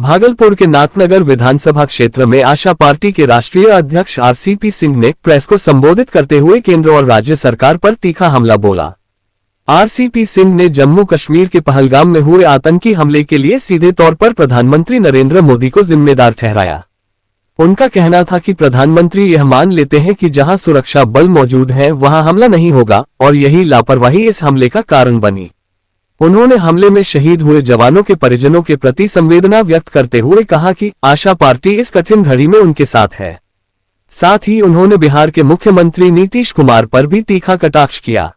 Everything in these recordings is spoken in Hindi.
भागलपुर के नाथनगर विधानसभा क्षेत्र में आशा पार्टी के राष्ट्रीय अध्यक्ष आरसीपी सिंह ने प्रेस को संबोधित करते हुए केंद्र और राज्य सरकार पर तीखा हमला बोला। आरसीपी सिंह ने जम्मू कश्मीर के पहलगाम में हुए आतंकी हमले के लिए सीधे तौर पर प्रधानमंत्री नरेंद्र मोदी को जिम्मेदार ठहराया। उनका कहना था कि प्रधानमंत्री यह मान लेते हैं कि जहां सुरक्षा बल मौजूद हैं वहां हमला नहीं होगा और यही लापरवाही इस हमले का कारण बनी। उन्होंने हमले में शहीद हुए जवानों के परिजनों के प्रति संवेदना व्यक्त करते हुए कहा कि आशा पार्टी इस कठिन घड़ी में उनके साथ है। साथ ही उन्होंने बिहार के मुख्यमंत्री नीतीश कुमार पर भी तीखा कटाक्ष किया।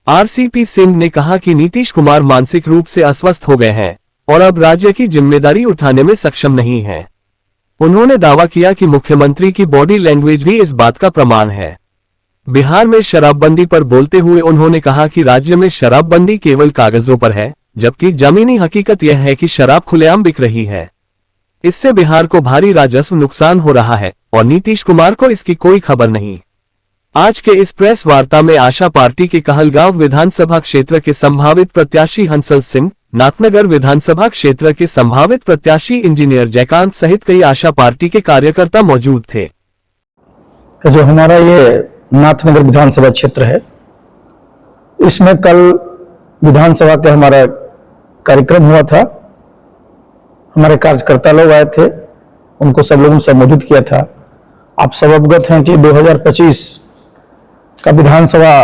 आरसीपी सिंह ने कहा कि नीतीश कुमार मानसिक रूप से अस्वस्थ हो गए हैं और अब राज्य की जिम्मेदारी उठाने में सक्षम नहीं है। उन्होंने दावा किया कि मुख्यमंत्री की बॉडी लैंग्वेज भी इस बात का प्रमाण है। बिहार में शराबबंदी पर बोलते हुए उन्होंने कहा कि राज्य में शराबबंदी केवल कागजों पर है, जबकि जमीनी हकीकत यह है कि शराब खुलेआम बिक रही है। इससे बिहार को भारी राजस्व नुकसान हो रहा है और नीतीश कुमार को इसकी कोई खबर नहीं। आज के इस प्रेस वार्ता में आशा पार्टी के कहलगांव विधानसभा क्षेत्र के संभावित प्रत्याशी हंसल सिंह, नाथनगर विधानसभा क्षेत्र के संभावित प्रत्याशी इंजीनियर जयकांत सहित कई आशा पार्टी के कार्यकर्ता मौजूद थे। जो हमारा ये नाथनगर विधानसभा क्षेत्र है, इसमें कल विधानसभा का हमारा कार्यक्रम हुआ था। हमारे कार्यकर्ता लोग आए थे, उनको सब लोगों ने संबोधित किया था। आप सब अवगत हैं कि 2025 का विधानसभा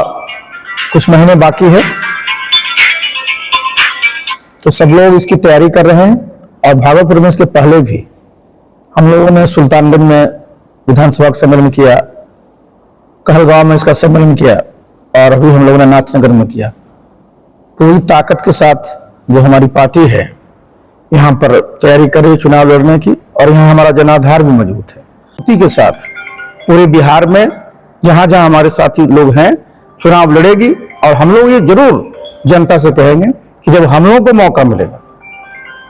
कुछ महीने बाकी है, तो सब लोग इसकी तैयारी कर रहे हैं। और भागलपुर में इसके पहले भी हम लोगों ने सुल्तानगंज में विधानसभा का सम्मेलन किया, कहलगांव में इसका सम्मेलन किया और अभी हम लोगों ने नाथनगर में किया। पूरी ताकत के साथ जो हमारी पार्टी है यहाँ पर तैयारी कर रही है चुनाव लड़ने की, और यहाँ हमारा जनाधार भी मौजूद है। उसी के साथ पूरे बिहार में जहां जहां हमारे साथी लोग हैं चुनाव लड़ेगी। और हम लोग ये जरूर जनता से कहेंगे कि जब हम लोगों को मौका मिलेगा,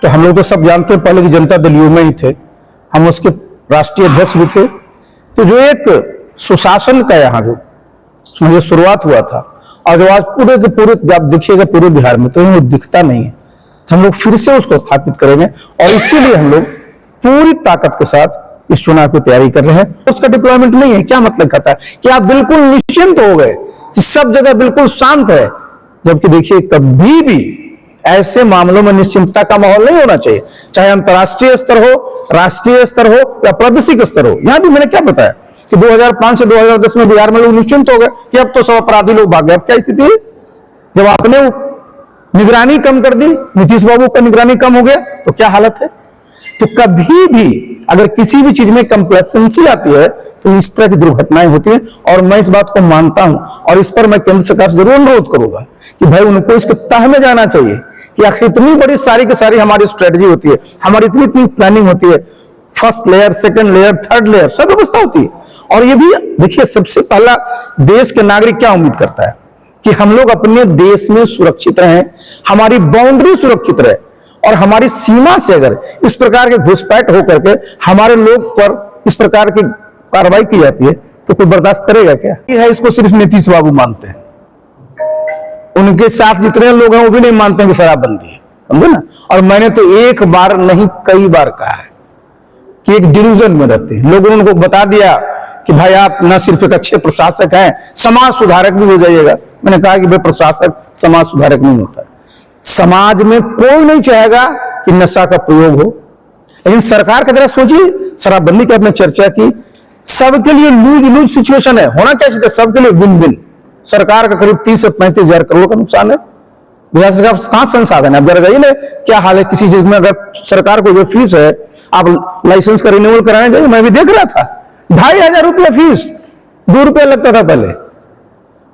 तो हम लोग तो सब जानते हैं पहले की जनता दल यू में ही थे, हम उसके राष्ट्रीय अध्यक्ष भी थे। तो जो एक सुशासन का यहाँ जो शुरुआत हुआ था, और जो आज पूरे के पूरे जब दिखेगा पूरे बिहार में, तो वो दिखता नहीं है, तो हम लोग फिर से उसको स्थापित करेंगे। और इसीलिए हम लोग पूरी ताकत के साथ इस चुनाव की तैयारी कर रहे हैं। उसका डिप्लॉयमेंट नहीं है। क्या मतलब कहता है कि आप बिल्कुल निश्चिंत हो गए कि सब जगह बिल्कुल शांत है, जबकि देखिए कभी भी ऐसे मामलों में निश्चिंतता का माहौल नहीं होना चाहिए, चाहे अंतर्राष्ट्रीय स्तर हो, राष्ट्रीय स्तर हो या प्रादेशिक स्तर हो। यहां भी मैंने क्या बताया कि 2005 से 2010 में बिहार में लोग निश्चिंत हो गए कि अब तो सब अपराधी लोग भाग गए। अब क्या स्थिति है? जब आपने निगरानी कम कर दी, नीतीश बाबू का निगरानी कम हो गया, तो क्या हालत है? तो कभी भी अगर किसी भी चीज में कंप्लेसेंसी आती है तो इस तरह की दुर्घटनाएं होती है। और मैं इस बात को मानता हूं और इस पर मैं केंद्र सरकार से जरूर अनुरोध करूंगा कि भाई उनको इसके तह में जाना चाहिए कि आखिर इतनी बड़ी सारी की सारी हमारी स्ट्रेटजी होती है, हमारी इतनी प्लानिंग होती है, first layer, second layer, third layer, सब व्यवस्था होती है। और ये भी देखिए, सबसे पहला देश के नागरिक क्या उम्मीद करता है कि हम लोग अपने देश में सुरक्षित रहें, हमारी बाउंड्री सुरक्षित रहे, और हमारी सीमा से अगर इस प्रकार के घुसपैठ होकर के हमारे लोग पर इस प्रकार की कार्रवाई की जाती है तो कोई बर्दाश्त करेगा क्या? ये है, इसको सिर्फ नीतीश बाबू मानते हैं, उनके साथ जितने लोग हैं वो भी नहीं मानते हैं कि शराबबंदी है, समझे ना। और मैंने तो एक बार नहीं कई बार कहा है कि एक डिल्यूजन में रहते हैं। लोगों ने उनको बता दिया कि भाई आप न सिर्फ एक अच्छे प्रशासक हैं, समाज सुधारक भी हो जाइएगा। मैंने कहा कि भाई प्रशासक समाज सुधारक नहीं होता। समाज में कोई नहीं चाहेगा कि नशा का प्रयोग हो, लेकिन सरकार का जरा सोचिए, शराबबंदी की आपने चर्चा की, सबके लिए लूज लूज सिचुएशन है। होना क्या चाहिए? सबके लिए विन विन। सरकार का करीब 30 से 35 हजार करोड़ का नुकसान है। बिहार सरकार कहां संसाधन है? अब जरा जाइए ना क्या हाल है किसी चीज में। अगर सरकार को जो फीस है, आप लाइसेंस का रिन्यूअल कराने जाइए, मैं भी देख रहा था 2500 रुपया फीस, 2 रुपया लगता था पहले।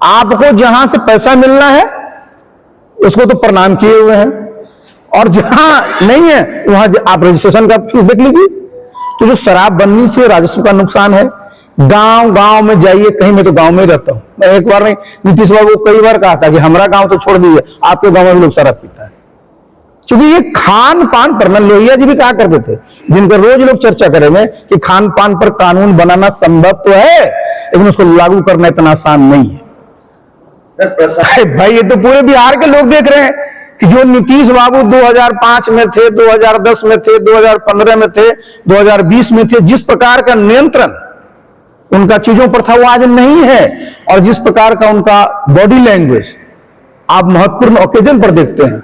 आपको जहां से पैसा मिलना है उसको तो प्रणाम किए हुए हैं, और जहां नहीं है वहां आप रजिस्ट्रेशन का फीस देख लीजिए। तो जो शराबबंदी से राजस्व का नुकसान है, गांव गांव में जाइए, कहीं मैं तो गांव में रहता हूं, मैं एक बार नहीं नीतीश बाबू को कई बार कहा था कि हमारा गांव तो छोड़ दीजिए, आपके गांव में लोग शराब पीता है। क्योंकि ये खान पान पर, मैं लोहिया जी भी कहा करते थे, जिनका रोज लोग चर्चा करेंगे कि खान पान पर कानून बनाना संभव तो है, लेकिन उसको लागू करना इतना आसान नहीं है। भाई ये तो पूरे बिहार के लोग देख रहे हैं कि जो नीतीश बाबू 2005 में थे, 2010 में थे, 2015 में थे, 2020 में थे, जिस प्रकार का नियंत्रण उनका चीजों पर था वो आज नहीं है। और जिस प्रकार का उनका बॉडी लैंग्वेज आप महत्वपूर्ण ओकेजन पर देखते हैं,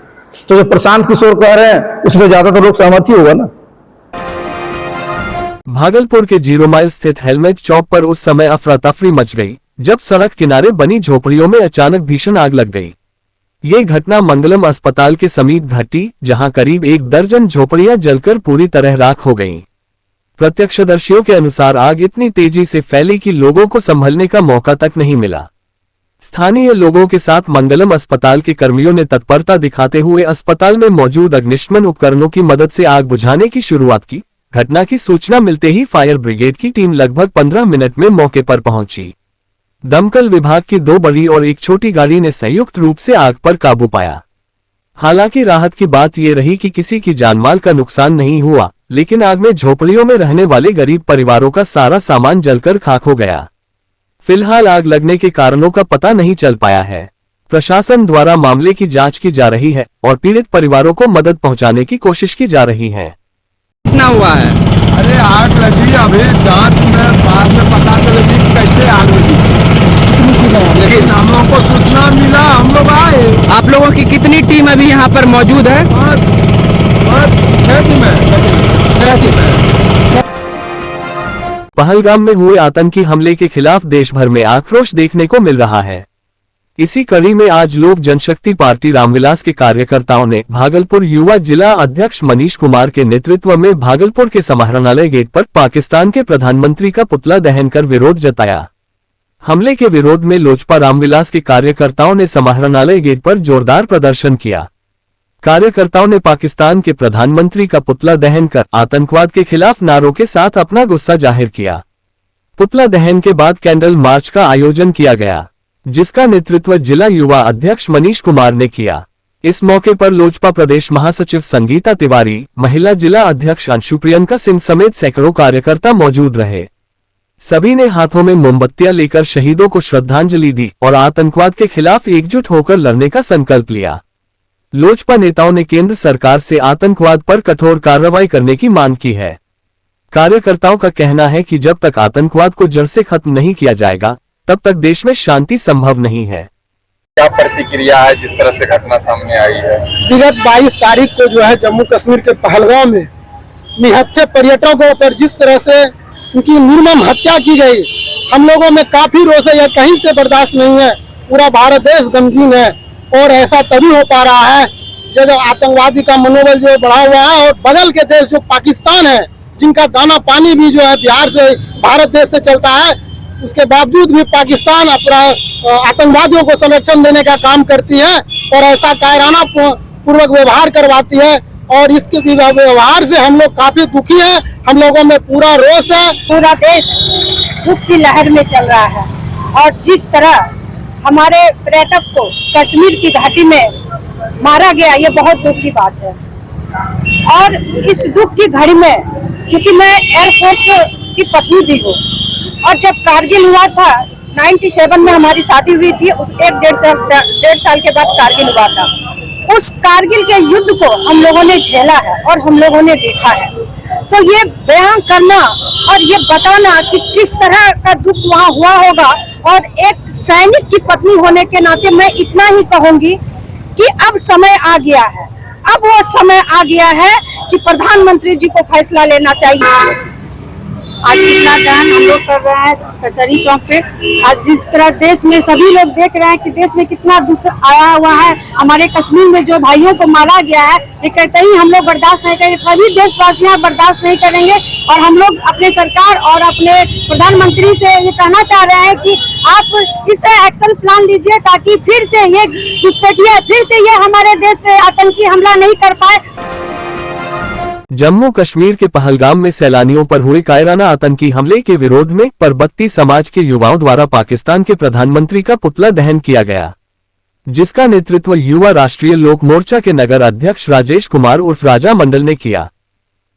तो जो प्रशांत किशोर कह रहे हैं उसमें ज्यादातर लोग सहमत ही होगा ना। भागलपुर के 0 माइल स्थित हेलमेट चौक पर उस समय अफरा तफरी मच गई जब सड़क किनारे बनी झोपड़ियों में अचानक भीषण आग लग गई। ये घटना मंगलम अस्पताल के समीप घटी, जहां करीब 1 दर्जन झोपड़ियां जलकर पूरी तरह राख हो गईं। प्रत्यक्षदर्शियों के अनुसार आग इतनी तेजी से फैली कि लोगों को संभलने का मौका तक नहीं मिला। स्थानीय लोगों के साथ मंगलम अस्पताल के कर्मियों ने तत्परता दिखाते हुए अस्पताल में मौजूद अग्निशमन उपकरणों की मदद से आग बुझाने की शुरुआत की। घटना की सूचना मिलते ही फायर ब्रिगेड की टीम लगभग 15 मिनट में मौके पर पहुंची। दमकल विभाग की 2 बड़ी और 1 छोटी गाड़ी ने संयुक्त रूप से आग पर काबू पाया। हालांकि राहत की बात यह रही कि किसी की जानमाल का नुकसान नहीं हुआ, लेकिन आग में झोपड़ियों में रहने वाले गरीब परिवारों का सारा सामान जलकर खाक हो गया। फिलहाल आग लगने के कारणों का पता नहीं चल पाया है। प्रशासन द्वारा मामले की जांच की जा रही है और पीड़ित परिवारों को मदद पहुंचाने की कोशिश की जा रही है। कितना हुआ है? अरे आग लगी, अभी जांच में बाद में पता चलेगी कैसे आग लगी, लेकिन हम लोग को सूचना मिला, हम लोग आए। आप लोगों की कितनी टीम अभी यहाँ पर मौजूद है? 6 टीम है। पहलगाम में हुए आतंकी हमले के खिलाफ देश भर में आक्रोश देखने को मिल रहा है। इसी कड़ी में आज लोक जनशक्ति पार्टी रामविलास के कार्यकर्ताओं ने भागलपुर युवा जिला अध्यक्ष मनीष कुमार के नेतृत्व में भागलपुर के समाहरणालय गेट पर पाकिस्तान के प्रधानमंत्री का पुतला दहन कर विरोध जताया। हमले के विरोध में लोजपा रामविलास के कार्यकर्ताओं ने समाहरणालय गेट पर जोरदार प्रदर्शन किया। कार्यकर्ताओं ने पाकिस्तान के प्रधानमंत्री का पुतला दहन कर आतंकवाद के खिलाफ नारों के साथ अपना गुस्सा जाहिर किया। पुतला दहन के बाद कैंडल मार्च का आयोजन किया गया, जिसका नेतृत्व जिला युवा अध्यक्ष मनीष कुमार ने किया। इस मौके पर लोजपा प्रदेश महासचिव संगीता तिवारी, महिला जिला अध्यक्ष अंशु प्रियंका सिंह समेत सैकड़ों कार्यकर्ता मौजूद रहे। सभी ने हाथों में मोमबत्तियां लेकर शहीदों को श्रद्धांजलि दी और आतंकवाद के खिलाफ एकजुट होकर लड़ने का संकल्प लिया। लोजपा नेताओं ने केंद्र सरकार से आतंकवाद पर कठोर कार्रवाई करने की मांग की है। कार्यकर्ताओं का कहना है कि जब तक आतंकवाद को जड़ से खत्म नहीं किया जाएगा, तब तक देश में शांति संभव नहीं है। क्या प्रतिक्रिया है जिस तरह से घटना सामने आई है? विगत 22 तारीख को जो है जम्मू कश्मीर के पहलगाम में निहत्थे पर्यटकों पर जिस तरह से उनकी निर्मम हत्या की गई, हम लोगों में काफी रोष है। यह कहीं से बर्दाश्त नहीं है। पूरा भारत देश गमगीन है और ऐसा तभी हो पा रहा है जो आतंकवादी का मनोबल जो बढ़ा हुआ है। और बगल के देश जो पाकिस्तान है, जिनका दाना पानी भी जो है बिहार से, भारत देश से चलता है, उसके बावजूद भी पाकिस्तान अपना आतंकवादियों को संरक्षण देने का काम करती है और ऐसा कायराना पूर्वक व्यवहार करवाती है। और इसके व्यवहार से हम लोग काफी दुखी हैं। हम लोगों में पूरा रोष है। पूरा देश दुख की लहर में चल रहा है और जिस तरह हमारे पर्यटक को कश्मीर की घाटी में मारा गया, ये बहुत दुख की बात है। और इस दुख की घड़ी में, चूंकि मैं एयरफोर्स की पत्नी भी हूँ और जब कारगिल हुआ था 97 में हमारी शादी हुई थी, उस 1-1.5 साल के बाद कारगिल हुआ था। उस कारगिल के युद्ध को हम लोगों ने झेला है और हम लोगों ने देखा है। तो ये बयान करना और ये बताना कि किस तरह का दुख वहाँ हुआ होगा, और एक सैनिक की पत्नी होने के नाते मैं इतना ही कहूंगी कि अब समय आ गया है। अब वो समय आ गया है कि प्रधानमंत्री जी को फैसला लेना चाहिए। आज इतना दहन हम लोग कर रहे हैं कचहरी चौक पे। आज जिस तरह देश में सभी लोग देख रहे हैं कि देश में कितना दुख आया हुआ है, हमारे कश्मीर में जो भाइयों को मारा गया है, ये कहते ही हम लोग बर्दाश्त नहीं करेंगे। सभी देशवासियां बर्दाश्त नहीं करेंगे और हम लोग अपने सरकार और अपने प्रधानमंत्री से ये कहना चाह रहे हैं कि आप इस तरह एक्शन प्लान लीजिए ताकि फिर से ये घुसपैठिए, फिर से ये हमारे देश पे आतंकी हमला नहीं कर पाए। जम्मू कश्मीर के पहलगाम में सैलानियों पर हुए कायराना आतंकी हमले के विरोध में परबत्ती समाज के युवाओं द्वारा पाकिस्तान के प्रधानमंत्री का पुतला दहन किया गया, जिसका नेतृत्व युवा राष्ट्रीय लोक मोर्चा के नगर अध्यक्ष राजेश कुमार उर्फ राजा मंडल ने किया।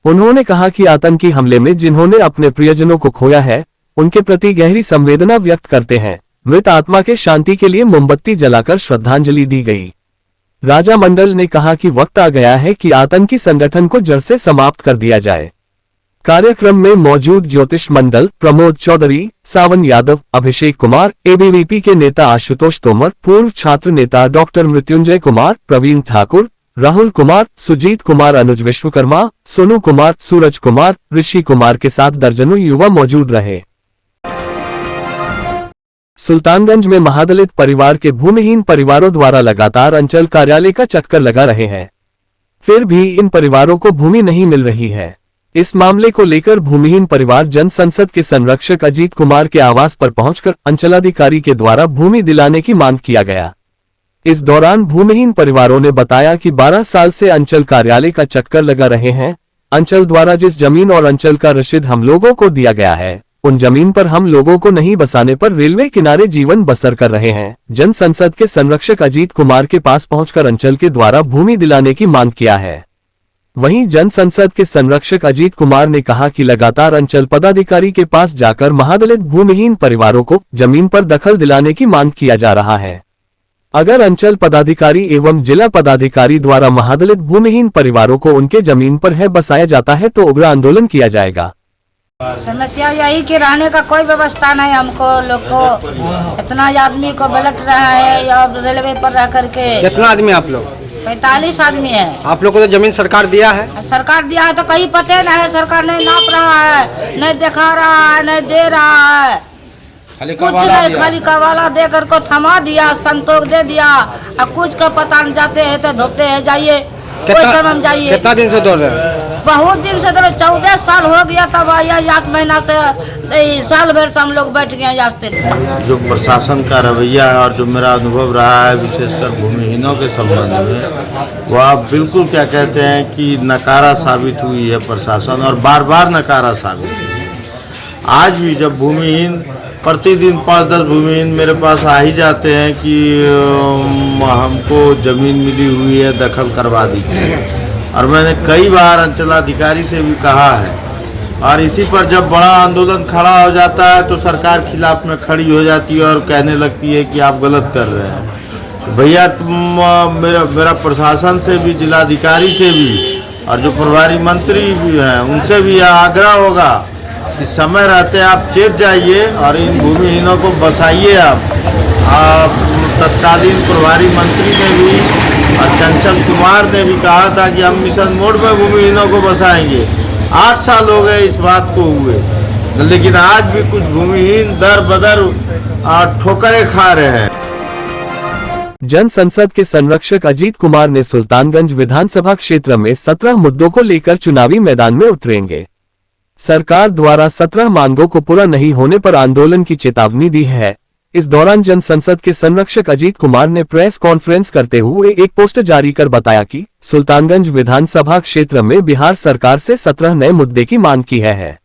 उन्होंने कहा कि आतंकी हमले में जिन्होंने अपने प्रियजनों को खोया है, उनके प्रति गहरी संवेदना व्यक्त करते हैं। मृत आत्मा के शांति के लिए मोमबत्ती जलाकर श्रद्धांजलि दी गई। राजा मंडल ने कहा कि वक्त आ गया है कि आतंकी संगठन को जड़ से समाप्त कर दिया जाए। कार्यक्रम में मौजूद ज्योतिष मंडल, प्रमोद चौधरी, सावन यादव, अभिषेक कुमार, एबीवीपी के नेता आशुतोष तोमर, पूर्व छात्र नेता डॉक्टर मृत्युंजय कुमार, प्रवीण ठाकुर, राहुल कुमार, सुजीत कुमार, अनुज विश्वकर्मा, सोनू कुमार, सूरज कुमार, ऋषि कुमार के साथ दर्जनों युवा मौजूद रहे। सुल्तानगंज में महादलित परिवार के भूमिहीन परिवारों द्वारा लगातार अंचल कार्यालय का चक्कर लगा रहे हैं, फिर भी इन परिवारों को भूमि नहीं मिल रही है। इस मामले को लेकर भूमिहीन परिवार जन संसद के संरक्षक अजीत कुमार के आवास पर पहुंचकर अंचलाधिकारी के द्वारा भूमि दिलाने की मांग किया गया। इस दौरान भूमिहीन परिवारों ने बताया कि 12 साल से अंचल कार्यालय का चक्कर लगा रहे हैं। अंचल द्वारा जिस जमीन और अंचल का रसीद हम लोगों को दिया गया है, उन जमीन पर हम लोगों को नहीं बसाने पर रेलवे किनारे जीवन बसर कर रहे हैं। जन संसद के संरक्षक अजीत कुमार के पास पहुंचकर अंचल के द्वारा भूमि दिलाने की मांग किया है। वहीं जन संसद के संरक्षक अजीत कुमार ने कहा कि लगातार अंचल पदाधिकारी के पास जाकर महादलित भूमिहीन परिवारों को जमीन पर दखल दिलाने की मांग किया जा रहा है। अगर अंचल पदाधिकारी एवं जिला पदाधिकारी द्वारा महादलित भूमिहीन परिवारों को उनके जमीन पर है बसाया जाता है तो उग्र आंदोलन किया जाएगा। समस्या यही कि रहने का कोई व्यवस्था नहीं, हमको लोग को इतना आदमी को बैलट रहा है या रेलवे पर रह करके। कितना आदमी आप लोग? 45 आदमी है। आप लोग को तो जमीन सरकार दिया है? सरकार दिया है तो कहीं पते नहीं है, सरकार नहीं नाप रहा है, नहीं दिखा रहा है, नहीं दे रहा है, कुछ नहीं, खाली कवाला दे कर को थमा दिया, संतोष दे दिया और कुछ का पता नहीं। जाते हैं तो धोपते हैं, जाइए कोई समझ जाइए। कितना दिन से दौड़ रहे हैं? बहुत दिन से दौड़, 14 साल हो गया, तब आया 8 महीना से साल भर से हम लोग बैठ गए रास्ते। जो प्रशासन का रवैया है और जो मेरा अनुभव रहा है विशेषकर भूमिहीनों के संबंध में, वह बिल्कुल क्या कहते हैं कि नकारा साबित हुई है प्रशासन, और बार बार नकारा साबित हुई है। आज भी जब भूमिहीन प्रतिदिन 5-10 भूमिहीन मेरे पास आ ही जाते हैं कि हमको ज़मीन मिली हुई है, दखल करवा दीजिए, और मैंने कई बार अंचलाधिकारी से भी कहा है। और इसी पर जब बड़ा आंदोलन खड़ा हो जाता है तो सरकार खिलाफ में खड़ी हो जाती है और कहने लगती है कि आप गलत कर रहे हैं। तो भैया तुम मेरा प्रशासन से भी, जिलाधिकारी से भी और जो प्रभारी मंत्री भी हैं उनसे भी यह आग्रह होगा कि समय रहते आप चेत जाइए और इन भूमिहीनों को बसाइए। आप तत्कालीन प्रभारी मंत्री ने भी और चंचल कुमार ने भी कहा था कि हम मिशन मोड में भूमिहीनों को बसाएंगे। 8 साल हो गए इस बात को हुए, लेकिन आज भी कुछ भूमिहीन दर बदर ठोकरें खा रहे हैं। जन संसद के संरक्षक अजीत कुमार ने सुल्तानगंज विधानसभा क्षेत्र में 17 मुद्दों को लेकर चुनावी मैदान में उतरेंगे। सरकार द्वारा 17 मांगों को पूरा नहीं होने पर आंदोलन की चेतावनी दी है। इस दौरान जन संसद के संरक्षक अजीत कुमार ने प्रेस कॉन्फ्रेंस करते हुए एक पोस्टर जारी कर बताया कि सुल्तानगंज विधानसभा क्षेत्र में बिहार सरकार से 17 नए मुद्दे की मांग की है,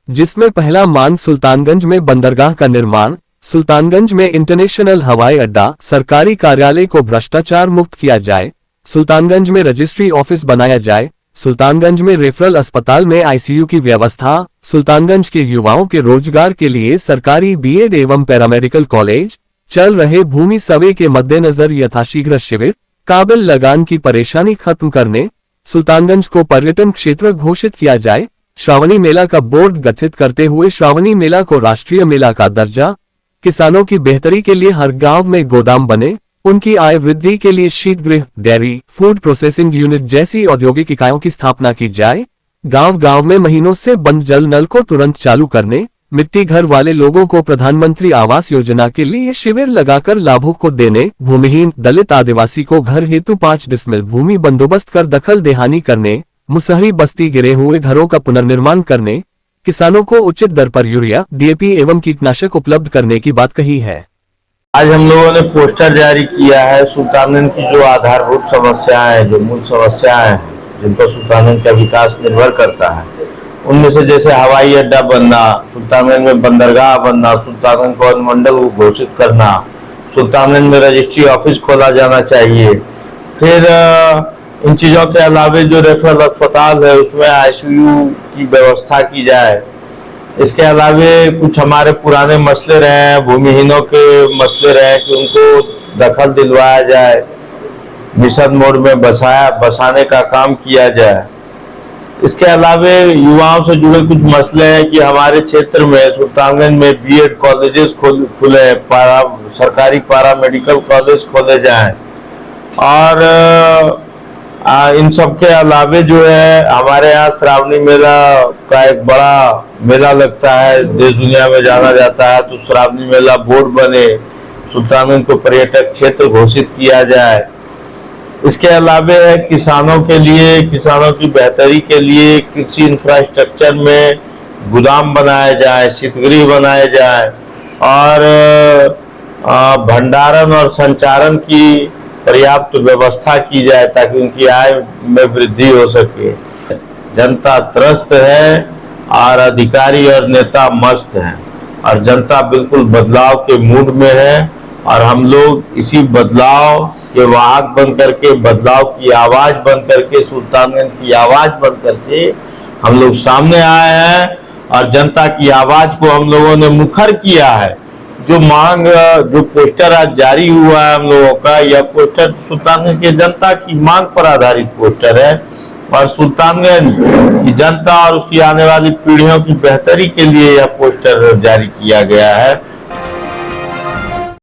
जिसमें पहला मांग सुल्तानगंज में बंदरगाह का निर्माण, सुल्तानगंज में इंटरनेशनल हवाई अड्डा, सरकारी कार्यालय को भ्रष्टाचार मुक्त किया जाए, सुल्तानगंज में रजिस्ट्री ऑफिस बनाया जाए, सुल्तानगंज में रेफरल अस्पताल में आईसीयू की व्यवस्था, सुल्तानगंज के युवाओं के रोजगार के लिए सरकारी बीएड एवं पैरामेडिकल कॉलेज, चल रहे भूमि सर्वे के मद्देनजर यथाशीघ्र शिविर, काबिल लगान की परेशानी खत्म करने, सुल्तानगंज को पर्यटन क्षेत्र घोषित किया जाए, श्रावणी मेला का बोर्ड गठित करते हुए श्रावणी मेला को राष्ट्रीय मेला का दर्जा, किसानों की बेहतरी के लिए हर गांव में गोदाम बने, उनकी आय वृद्धि के लिए शीतगृह, डेयरी, फूड प्रोसेसिंग यूनिट जैसी औद्योगिक इकाइयों की स्थापना की जाए, गांव-गांव में महीनों से बंद जल नल को तुरंत चालू करने, मिट्टी घर वाले लोगों को प्रधानमंत्री आवास योजना के लिए शिविर लगाकर लाभों को देने, भूमिहीन दलित आदिवासी को घर हेतु 5 डिसमिल भूमि बंदोबस्त कर दखल देहानी करने, मुसहरी बस्ती गिरे हुए घरों का पुनर्निर्माण करने, किसानों को उचित दर पर यूरिया, डीएपी एवं कीटनाशक उपलब्ध करने की बात कही है। आज हम लोगों ने पोस्टर जारी किया है। सुल्तानगंज की जो आधारभूत समस्याएं हैं, जो मूल समस्याएं हैं, जिन पर सुल्तानगंज का विकास निर्भर करता है, उनमें से जैसे हवाई अड्डा बनना, सुल्तानगंज में बंदरगाह बनना, सुल्तानगंज को अनुमंडल को घोषित करना, सुल्तानगंज में रजिस्ट्री ऑफिस खोला जाना चाहिए। फिर इन चीज़ों के अलावा जो रेफरल अस्पताल है उसमें आईसीयू की व्यवस्था की जाए। इसके अलावे कुछ हमारे पुराने मसले रहे हैं, भूमिहीनों के मसले रहे हैं कि उनको दखल दिलवाया जाए, मिशन मोड में बसाने का काम किया जाए। इसके अलावे युवाओं से जुड़े कुछ मसले हैं कि हमारे क्षेत्र में सुल्तानगंज में बीएड कॉलेजेस खुले, सरकारी पारा मेडिकल कॉलेज खोले जाएं, और इन सब के अलावे जो है हमारे यहाँ श्रावणी मेला का एक बड़ा मेला लगता है, देश दुनिया में जाना जाता है। तो श्रावणी मेला बोर्ड बने, सुल्तानगंज को पर्यटक क्षेत्र घोषित किया जाए। इसके अलावे किसानों के लिए, किसानों की बेहतरी के लिए कृषि इंफ्रास्ट्रक्चर में गोदाम बनाए जाए, शीतगृह बनाए जाए, और भंडारण और संचारण की पर्याप्त व्यवस्था की जाए ताकि उनकी आय में वृद्धि हो सके। जनता त्रस्त है और अधिकारी और नेता मस्त हैं, और जनता बिल्कुल बदलाव के मूड में है, और हम लोग इसी बदलाव के वाहक बन करके, बदलाव की आवाज बन करके, सुल्तानगंज की आवाज बन करके हम लोग सामने आए हैं, और जनता की आवाज को हम लोगों ने मुखर किया है। जो मांग, जो पोस्टर आज जारी हुआ है हम लोगों का, यह पोस्टर सुल्तानगंज की जनता की मांग पर आधारित पोस्टर है, और सुल्तानगंज की जनता और उसकी आने वाली पीढ़ियों की बेहतरी के लिए यह पोस्टर जारी किया गया है।